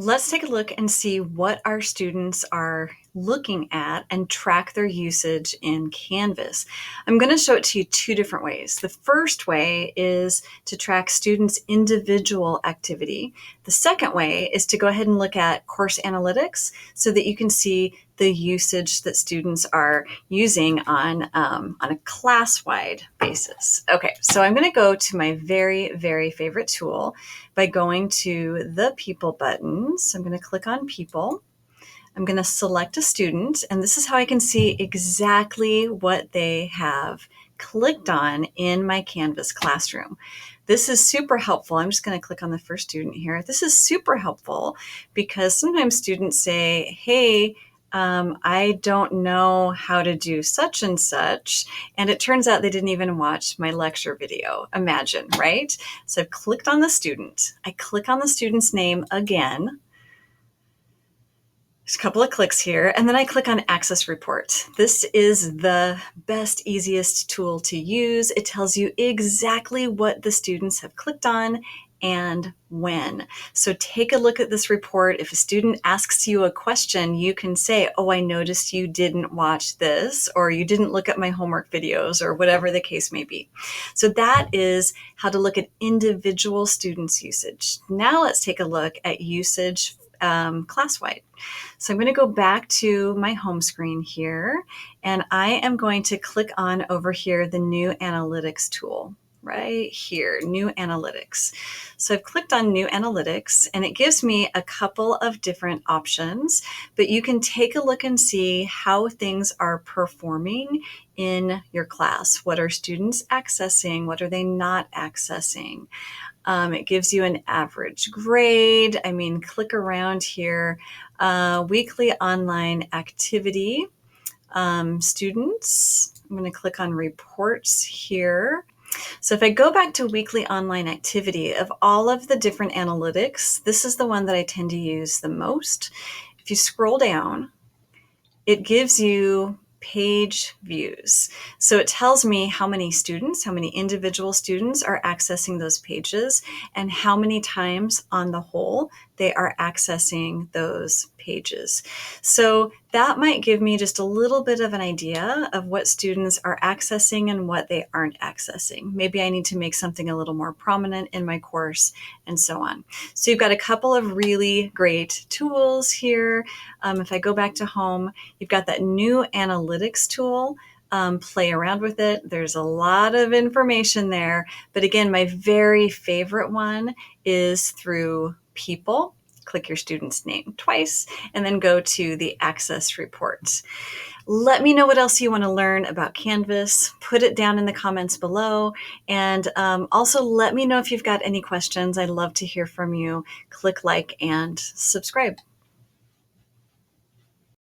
Let's take a look and see what our students are looking at and track their usage in Canvas. I'm going to show it to you two different ways. The first way is to track students' individual activity. The second way is to go ahead and look at course analytics so that you can see the usage that students are using on a class-wide basis. Okay, so I'm going to go to my very, very favorite tool by going to the People button. So I'm going to click on People. I'm going to select a student, and this is how I can see exactly what they have clicked on in my Canvas classroom. This is super helpful. I'm just going to click on the first student here. This is super helpful because sometimes students say, hey, I don't know how to do such and such. And it turns out they didn't even watch my lecture video. Imagine, right? So I've clicked on the student. I click on the student's name again. There's a couple of clicks here, and then I click on Access Report. This is the best, easiest tool to use. It tells you exactly what the students have clicked on and when. So take a look at this report. If a student asks you a question, you can say, oh, I noticed you didn't watch this, or you didn't look at my homework videos, or whatever the case may be. So that is how to look at individual students' usage. Now let's take a look at usage class-wide. So I'm going to go back to my home screen here, and I am going to click on over here the New Analytics tool. Right here, New Analytics. So I've clicked on New Analytics, and it gives me a couple of different options, but you can take a look and see how things are performing in your class. What are students accessing? What are they not accessing? It gives you an average grade. I mean, click around here. Weekly online activity. Students. I'm going to click on reports here. So if I go back to weekly online activity, of all of the different analytics, this is the one that I tend to use the most. If you scroll down, it gives you page views. So it tells me how many students, how many individual students are accessing those pages, and how many times on the whole they are accessing those pages. So that might give me just a little bit of an idea of what students are accessing and what they aren't accessing. Maybe I need to make something a little more prominent in my course, and so on. So you've got a couple of really great tools here. If I go back to home, you've got that New Analytics tool. Play around with it. There's a lot of information there. But again, my very favorite one is through People. Click your student's name twice, and then go to the Access Reports. Let me know what else you want to learn about Canvas. Put it down in the comments below. And also let me know if you've got any questions. I'd love to hear from you. Click like and subscribe.